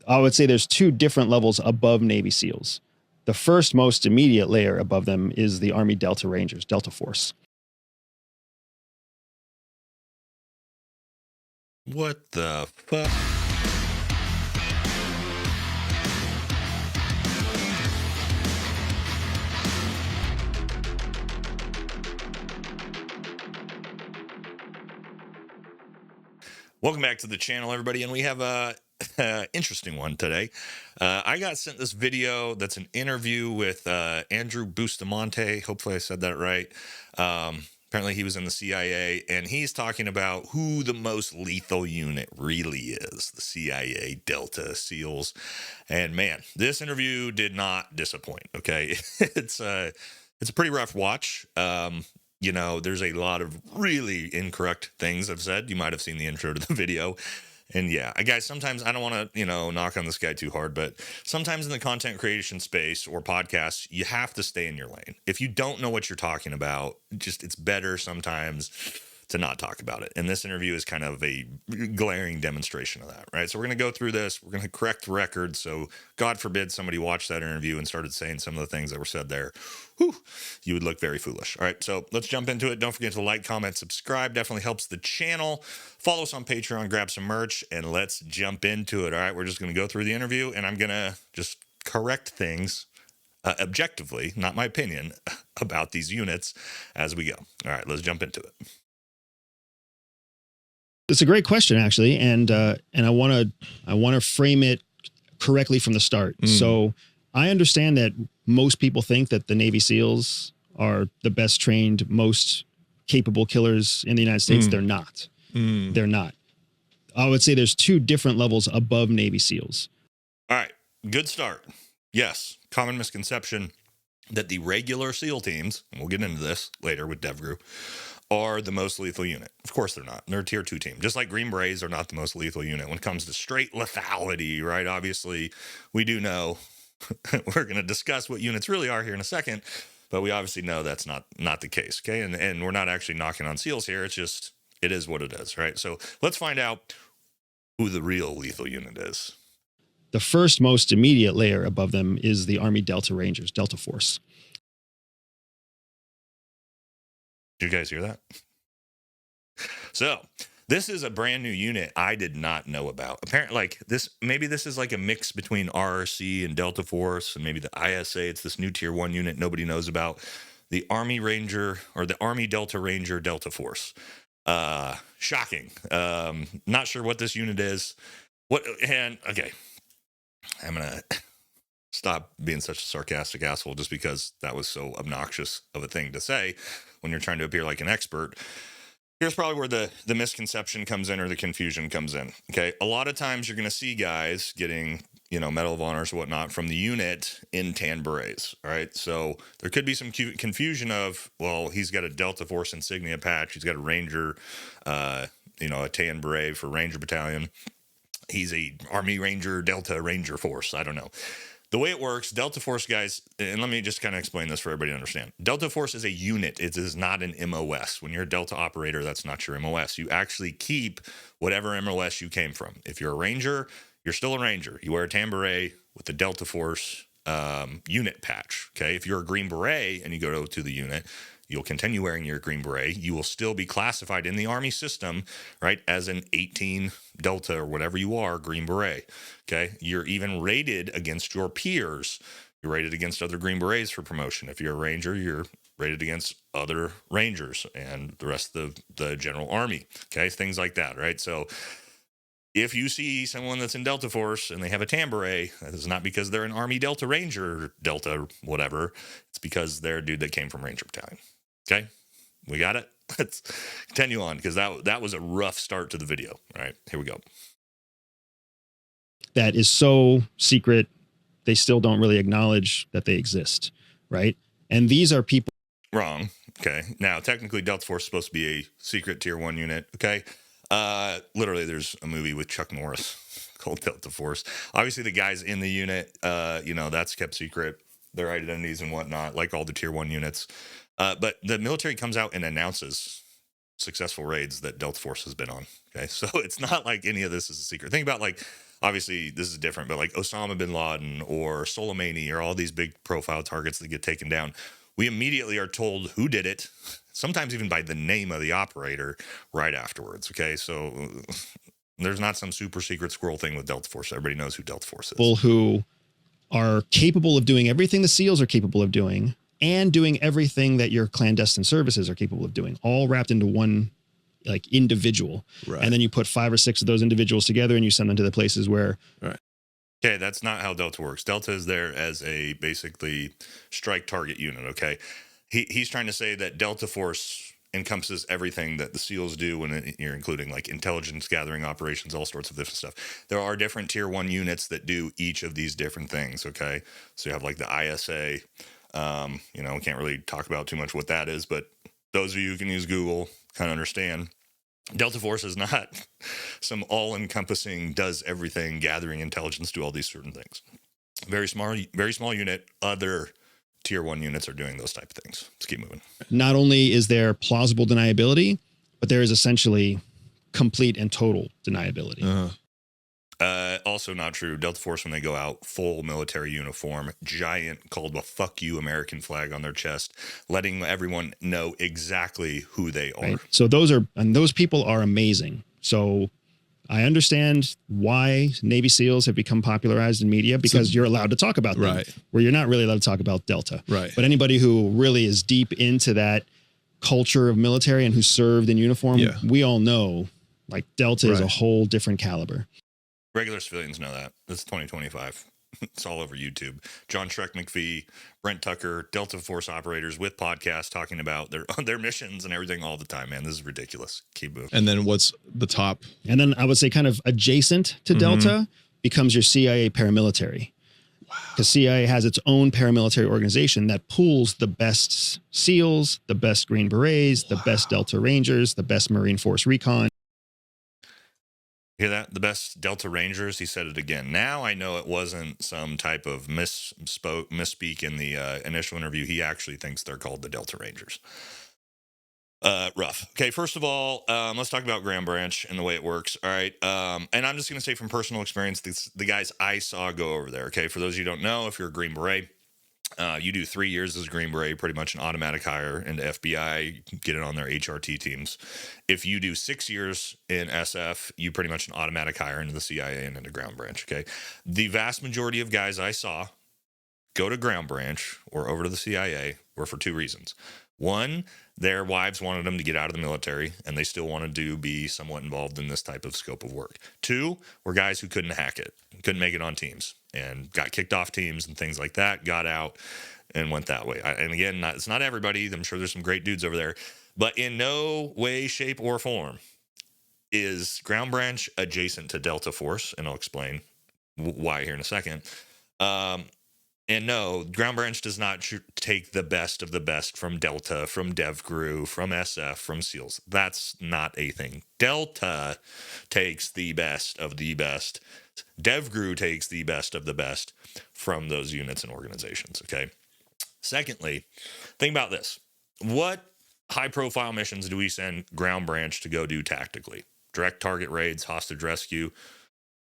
I would say there's two different levels above Navy SEALs. The first most immediate layer above them is the Army Delta Rangers, Delta Force. What the fuck? Welcome back to the channel, everybody, and we have a interesting one today. I got sent this video that's an interview with Andrew Bustamante. Hopefully I said that right. Apparently he was in the CIA, and he's talking about who the most lethal unit really is, the CIA Delta SEALs. And man, this interview did not disappoint, okay? It's a pretty rough watch. You know, there's a lot of really incorrect things I've said. You might have seen the intro to the video. And yeah, guys, sometimes I don't want to, knock on this guy too hard, but sometimes in the content creation space or podcasts, you have to stay in your lane. If you don't know what you're talking about, it's better sometimes to not talk about it. And this interview is kind of a glaring demonstration of that, right? So we're going to go through this. We're going to correct the record. So God forbid somebody watched that interview and started saying some of the things that were said there. Whew, you would look very foolish. All right, so let's jump into it. Don't forget to like, comment, subscribe. Definitely helps the channel. Follow us on Patreon, grab some merch, and let's jump into it. All right, we're just going to go through the interview, and I'm going to just correct things objectively, not my opinion, about these units as we go. All right, let's jump into it. It's a great question, actually, and I want to frame it correctly from the start. So I understand that most people think that the Navy SEALs are the best trained, most capable killers in the United States. They're not. They're not. I would say there's two different levels above Navy SEALs. All right, good start. Yes, common misconception that the regular SEAL teams, and we'll get into this later with DevGru, are the most lethal unit. Of course they're not. They're a tier 2 team. Just like Green Berets are not the most lethal unit when it comes to straight lethality, right? Obviously, we do know, we're going to discuss what units really are here in a second, but we obviously know that's not the case, okay? And we're not actually knocking on SEALs here. It's just, it is what it is, right? So let's find out who the real lethal unit is. The first most immediate layer above them is the Army Delta Rangers, Delta Force. Did you guys hear that? So this is a brand new unit I did not know about. Apparently, like this, maybe this is like a mix between RRC and Delta Force, and maybe the ISA. It's this new tier 1 unit nobody knows about. The Army Ranger, or the Army Delta Ranger Delta Force. Shocking. Not sure what this unit is. Okay, I'm gonna stop being such a sarcastic asshole just because that was so obnoxious of a thing to say when you're trying to appear like an expert. Here's probably where the misconception comes in, or the confusion comes in. Okay, a lot of times you're going to see guys getting, Medal of Honors or whatnot from the unit in tan berets. All right, so there could be some confusion of, well, he's got a Delta Force insignia patch, he's got a Ranger, a tan beret for Ranger Battalion. He's a Army Ranger, Delta Ranger Force. I don't know. The way it works, Delta Force guys, and let me just kind of explain this for everybody to understand. Delta Force is a unit. It is not an MOS. When you're a Delta operator, that's not your MOS. You actually keep whatever MOS you came from. If you're a Ranger, you're still a Ranger. You wear a tan beret with the Delta Force unit patch. Okay, if you're a Green Beret and you go to the unit, you'll continue wearing your Green Beret. You will still be classified in the Army system, right, as an 18 Delta or whatever you are, Green Beret. Okay, you're even rated against your peers. You're rated against other Green Berets for promotion. If you're a Ranger, you're rated against other Rangers and the rest of the general Army. Okay, things like that, right? So if you see someone that's in Delta Force and they have a tan beret, that is not because they're an Army Delta Ranger, Delta whatever. It's because they're a dude that came from Ranger Battalion. Okay, we got it. Let's continue on, because that was a rough start to the video. All right, here we go. That is so secret, they still don't really acknowledge that they exist, right? And these are people. Wrong. Okay, now technically Delta Force is supposed to be a secret tier 1 unit. Okay, literally there's a movie with Chuck Norris called Delta Force. Obviously the guys in the unit, that's kept secret, their identities and whatnot, like all the tier 1 units. But the military comes out and announces successful raids that Delta Force has been on. Okay, so it's not like any of this is a secret. Think about like obviously this is different, but like Osama bin Laden or Soleimani or all these big profile targets that get taken down, we immediately are told who did it, sometimes even by the name of the operator right afterwards. Okay. So there's not some super secret squirrel thing with Delta Force. Everybody knows who Delta Force is. People who are capable of doing everything the SEALs are capable of doing and doing everything that your clandestine services are capable of doing, all wrapped into one like individual. Right. And then you put 5 or 6 of those individuals together and you send them to the places where. Right. Okay, that's not how Delta works. Delta is there as a basically strike target unit. Okay, he's trying to say that Delta Force encompasses everything that the SEALs do, when you're including like intelligence gathering operations, all sorts of different stuff. There are different tier 1 units that do each of these different things. Okay, so you have like the ISA. You know, we can't really talk about too much what that is, but those of you who can use Google kind of understand. Delta Force is not some all-encompassing, does everything, gathering intelligence, do all these certain things. Very small unit. Other tier 1 units are doing those type of things. Let's keep moving. Not only is there plausible deniability, but there is essentially complete and total deniability. Also not true. Delta Force, when they go out, full military uniform, giant, called a "fuck you" American flag on their chest, letting everyone know exactly who they are. Right? So those people are amazing. So I understand why Navy SEALs have become popularized in media, because you're allowed to talk about them, right, where you're not really allowed to talk about Delta. Right. But anybody who really is deep into that culture of military and who served in uniform, we all know like Delta is a whole different caliber. Regular civilians know that. It's 2025. It's all over YouTube. John Shrek McPhee, Brent Tucker, Delta Force operators with podcasts talking about their missions and everything all the time, man. This is ridiculous. Keep moving. And then what's the top? And then I would say kind of adjacent to Delta becomes your CIA paramilitary. Because CIA has its own paramilitary organization that pools the best SEALs, the best Green Berets, the best Delta Rangers, the best Marine Force Recon. Hear that? The best Delta Rangers. He said it again. Now I know it wasn't some type of misspeak in the initial interview. He actually thinks they're called the Delta Rangers. Rough. Okay, first of all, let's talk about Graham Branch and the way it works. All right. And I'm just going to say from personal experience, the guys I saw go over there. Okay, for those of you who don't know, if you're a Green Beret, you do 3 years as a Green Beret, pretty much an automatic hire into FBI, get it on their HRT teams. If you do 6 years in SF, you pretty much an automatic hire into the CIA and into Ground Branch. Okay. The vast majority of guys I saw go to Ground Branch or over to the CIA were for 2 reasons. One, their wives wanted them to get out of the military and they still wanted to be somewhat involved in this type of scope of work. 2 were guys who couldn't hack it, couldn't make it on teams and got kicked off teams and things like that, got out and went that way. And again, it's not everybody. I'm sure there's some great dudes over there, but in no way, shape, or form is Ground Branch adjacent to Delta Force. And I'll explain why here in a second. And no, Ground Branch does not take the best of the best from Delta, from DevGru, from SF, from SEALs. That's not a thing. Delta takes the best of the best. DevGru takes the best of the best from those units and organizations, okay? Secondly, think about this. What high-profile missions do we send Ground Branch to go do tactically? Direct target raids, hostage rescue?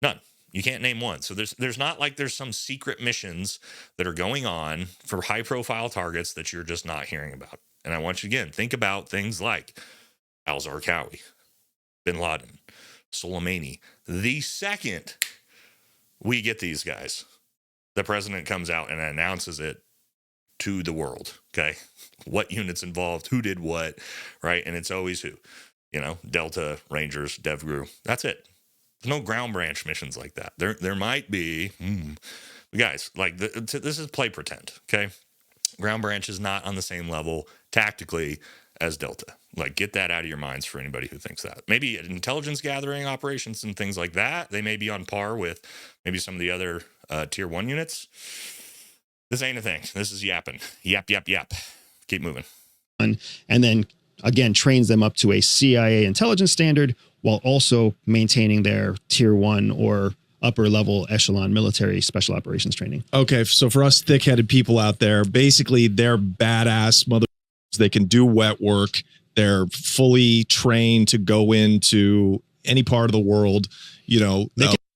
None. You can't name one. So there's not like there's some secret missions that are going on for high profile targets that you're just not hearing about. And I want you again, think about things like al-Zarqawi, bin Laden, Soleimani. The second we get these guys, the president comes out and announces it to the world. Okay. What units involved, who did what, right? And it's always who, Delta, Rangers, DevGru. That's it. There's no Ground Branch missions like that. There might be, guys, like this is play pretend, okay? Ground Branch is not on the same level tactically as Delta. Like, get that out of your minds for anybody who thinks that. Maybe intelligence gathering operations and things like that, they may be on par with maybe some of the other tier 1 units. This ain't a thing. This is yapping. Yap, yap, yap. Keep moving. And then, again, trains them up to a CIA intelligence standard while also maintaining their tier 1 or upper level echelon military special operations training. Okay, so for us thick-headed people out there, basically they're badass mother. They can do wet work. They're fully trained to go into any part of the world.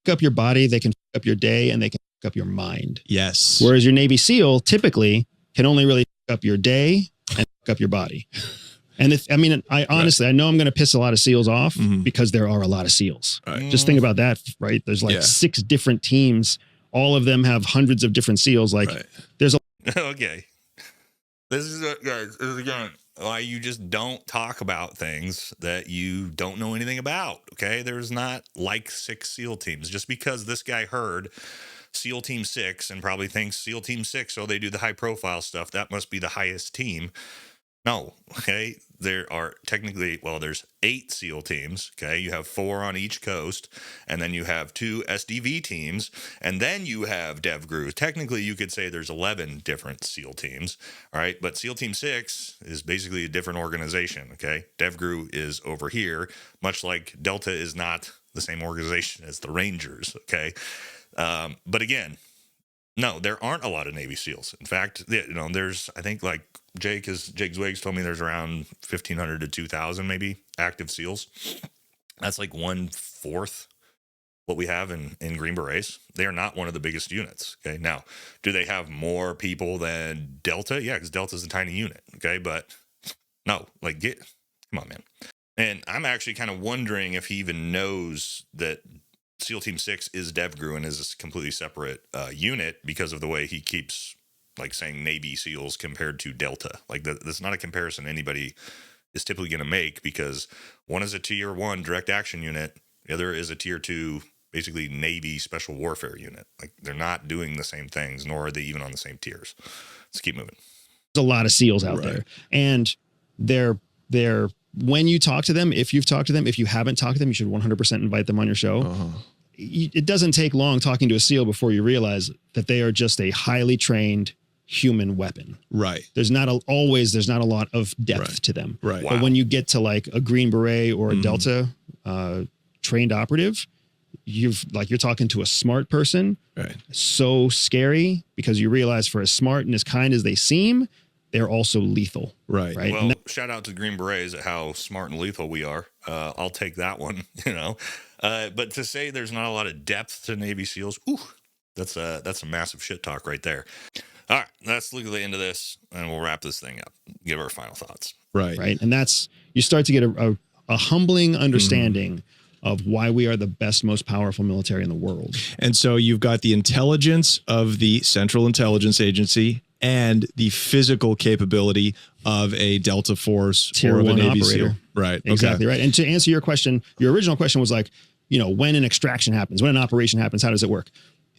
fuck up your body, they can fuck up your day, and they can fuck up your mind. Yes. Whereas your Navy SEAL typically can only really fuck up your day and fuck up your body. And I honestly, I know I'm going to piss a lot of SEALs off because there are a lot of SEALs. Right. Just think about that, right? There's like 6 different teams. All of them have hundreds of different SEAls. Like there's a Okay. This is guys. This is again why you just don't talk about things that you don't know anything about. Okay, there's not like 6 SEAL teams. Just because this guy heard SEAL Team 6 and probably thinks SEAL Team 6, so they do the high profile stuff, that must be the highest team. No, okay. There are technically, there's 8 SEAL teams. Okay. You have 4 on each coast, and then you have 2 SDV teams, and then you have DevGru. Technically, you could say there's 11 different SEAL teams. All right. But SEAL Team 6 is basically a different organization. Okay. DevGru is over here, much like Delta is not the same organization as the Rangers. Okay. But again, no, there aren't a lot of Navy SEALs. In fact, there's, I think, like Jake Zwiggs told me there's around 1,500 to 2,000 maybe active SEALs. That's like 1/4 what we have in Green Berets. They are not one of the biggest units. Okay. Now, do they have more people than Delta? Yeah, because Delta's a tiny unit. Okay. But no, come on, man. And I'm actually kind of wondering if he even knows that SEAL Team 6 is DevGru and is a completely separate unit because of the way he keeps saying Navy SEALs compared to Delta. That's not a comparison anybody is typically going to make, because one is a tier 1 direct action unit. The other is a tier 2, basically Navy special warfare unit. They're not doing the same things, nor are they even on the same tiers. Let's keep moving. There's a lot of SEALs out there, and they're when you talk to them, if you've talked to them, if you haven't talked to them, you should 100% invite them on your show. It doesn't take long talking to a SEAL before you realize that they are just a highly trained human weapon. Right. There's not a lot of depth to them. Right. But when you get to like a Green Beret or a Delta trained operative, you're talking to a smart person. Right. So scary, because you realize for as smart and as kind as they seem, they're also lethal. Right. Well, shout out to Green Berets at how smart and lethal we are. I'll take that one, But to say there's not a lot of depth to Navy SEALs, that's a massive shit talk right there. All right, let's look at the end of this, and we'll wrap this thing up. Give our final thoughts. Right. And you start to get a humbling understanding of why we are the best, most powerful military in the world. And so you've got the intelligence of the Central Intelligence Agency and the physical capability of a Delta Force Tier or of a 1 Navy operator. SEAL. Right. Exactly right. And to answer your question, your original question was when an extraction happens, when an operation happens, how does it work?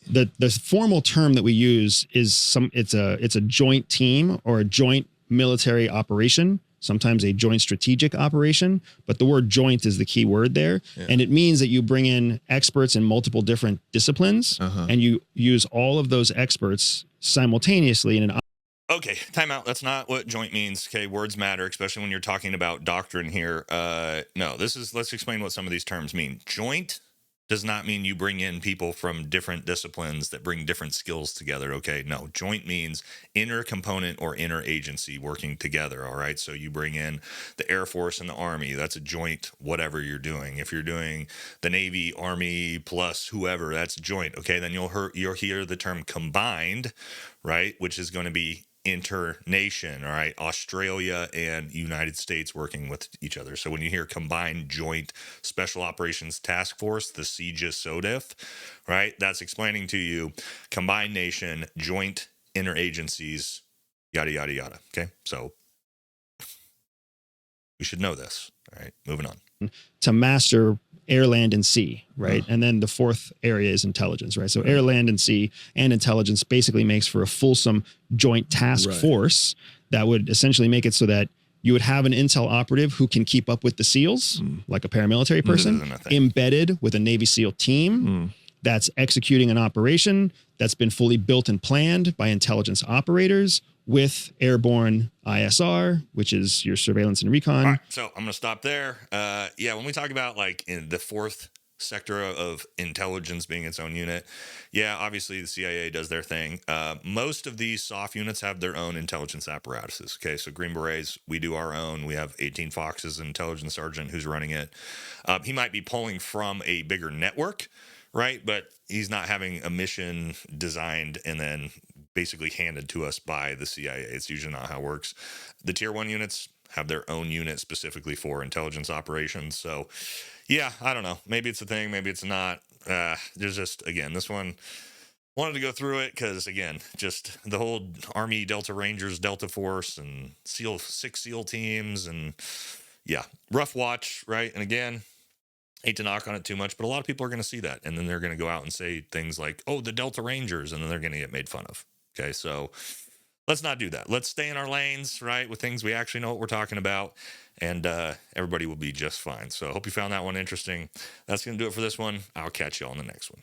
The formal term that we use is it's a joint team or a joint military operation, sometimes a joint strategic operation, but the word joint is the key word there. Yeah. And it means that you bring in experts in multiple different disciplines and you use all of those experts simultaneously in an. Okay, time out. That's not what joint means. Okay, words matter, especially when you're talking about doctrine here. Let's explain what some of these terms mean. Joint does not mean you bring in people from different disciplines that bring different skills together. Okay, no, joint means inner component or inner agency working together. All right, so you bring in the Air Force and the Army. That's a joint, whatever you're doing. If you're doing the Navy, Army plus whoever, that's joint. Okay, then you'll hear the term combined, right, which is going to be internation, all right, Australia and United States working with each other. So when you hear Combined Joint Special Operations Task Force, the CJSOTF, right, that's explaining to you combined nation, joint interagencies, yada, yada, yada. Okay, so we should know this. All right, moving on. To master air, land, and sea, right? And then the fourth area is intelligence, right? So air, land, and sea and intelligence basically makes for a fulsome joint task force that would essentially make it so that you would have an intel operative who can keep up with the SEALs, like a paramilitary person, embedded with a Navy SEAL team that's executing an operation that's been fully built and planned by intelligence operators with airborne ISR, which is your surveillance and recon. All right, so I'm going to stop there. When we talk about in the fourth sector of intelligence being its own unit, obviously the CIA does their thing. Most of these soft units have their own intelligence apparatuses. Okay, so Green Berets, we do our own. We have 18 Fox's intelligence sergeant who's running it. He might be pulling from a bigger network, right? But he's not having a mission designed and then basically handed to us by the CIA. It's usually not how it works. The tier 1 units have their own unit specifically for intelligence operations. So yeah, I don't know. Maybe it's a thing, maybe it's not. There's just, again, this one, wanted to go through it because, again, just the whole Army Delta Rangers, Delta Force, and 6 SEAL teams, and yeah, rough watch, right? And again, hate to knock on it too much, but a lot of people are going to see that, and then they're going to go out and say things like, oh, the Delta Rangers, and then they're going to get made fun of. Okay, so let's not do that. Let's stay in our lanes, right, with things we actually know what we're talking about, and everybody will be just fine. So I hope you found that one interesting. That's going to do it for this one. I'll catch you on the next one.